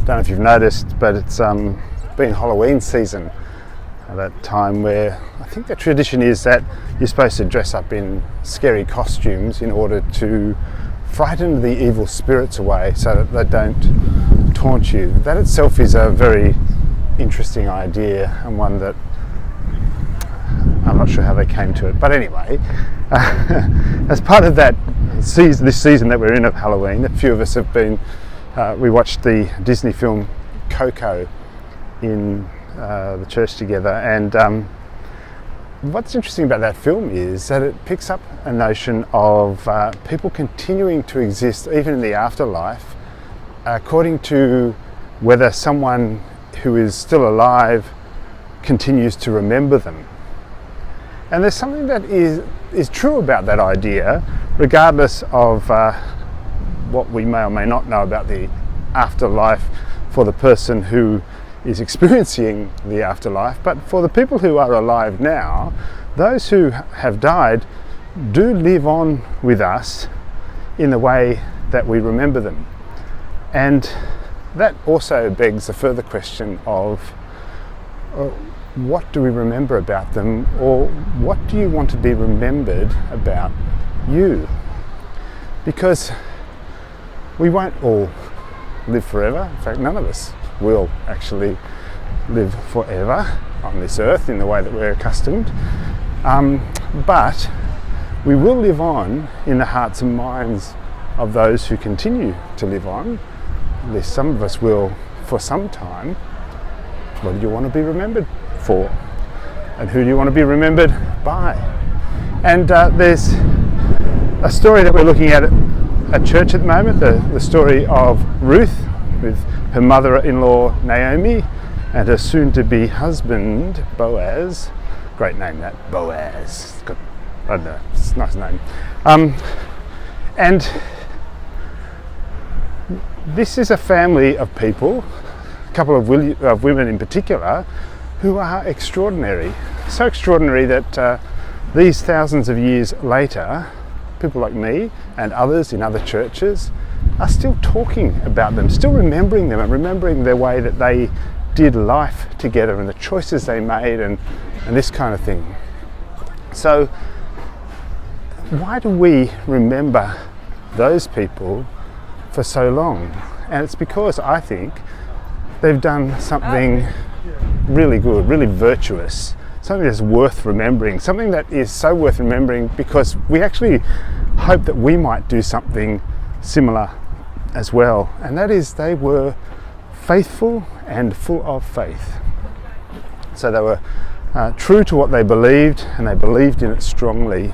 don't know if you've noticed, but it's been Halloween season. That time where I think the tradition is that you're supposed to dress up in scary costumes in order to frighten the evil spirits away so that they don't taunt you. That itself is a very interesting idea, and one that I'm not sure how they came to it. But anyway, as part of that this season that we're in of Halloween, a few of us have been, we watched the Disney film Coco in the church together, and what's interesting about that film is that it picks up a notion of people continuing to exist even in the afterlife according to whether someone who is still alive continues to remember them. And there's something that is true about that idea, regardless of what we may or may not know about the afterlife for the person who is experiencing the afterlife. But for the people who are alive now, those who have died do live on with us in the way that we remember them. And that also begs a further question of what do we remember about them, or what do you want to be remembered about you? Because we won't all live forever. In fact, none of us will actually live forever on this earth in the way that we're accustomed. But we will live on in the hearts and minds of those who continue to live on. At least some of us will for some time. What do you want to be remembered for? And who do you want to be remembered by? And there's a story that we're looking at church at the moment, the story of Ruth with her mother-in-law Naomi and her soon-to-be husband Boaz. Great name, that, Boaz. Good. I don't know, it's a nice name. And this is a family of people, a couple of women in particular, who are extraordinary. So extraordinary that these thousands of years later, people like me and others in other churches are still talking about them, still remembering them, and remembering the way that they did life together and the choices they made and this kind of thing. So why do we remember those people for so long? And it's because I think they've done something really good, really virtuous, something that's worth remembering, something that is so worth remembering because we actually hope that we might do something similar as well. And that is, they were faithful and full of faith. So they were true to what they believed, and they believed in it strongly.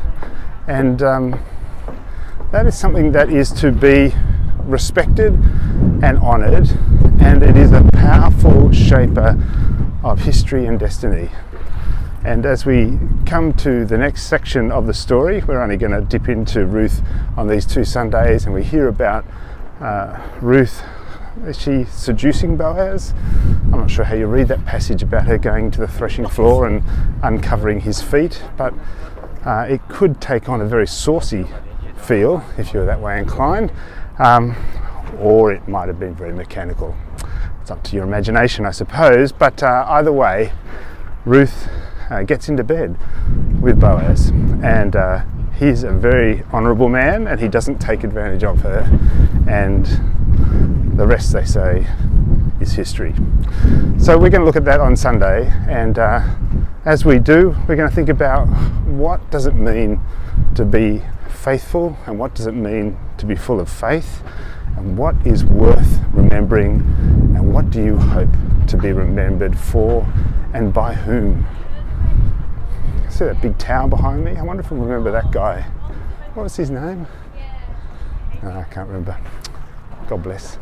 And that is something that is to be respected and honoured, and it is a powerful shaper of history and destiny. And as we come to the next section of the story, we're only going to dip into Ruth on these two Sundays, and we hear about Ruth. Is she seducing Boaz? I'm not sure how you read that passage about her going to the threshing floor and uncovering his feet, but it could take on a very saucy feel if you're that way inclined, or it might have been very mechanical. It's up to your imagination, I suppose, but either way, Ruth gets into bed with Boaz, and he's a very honourable man, and he doesn't take advantage of her, and the rest, they say, is history. So we're going to look at that on Sunday, and as we do, we're going to think about what does it mean to be faithful, and what does it mean to be full of faith, and what is worth remembering, and what do you hope to be remembered for, and by whom. See that big tower behind me? I wonder if I remember that guy. What was his name? No, I can't remember. God bless.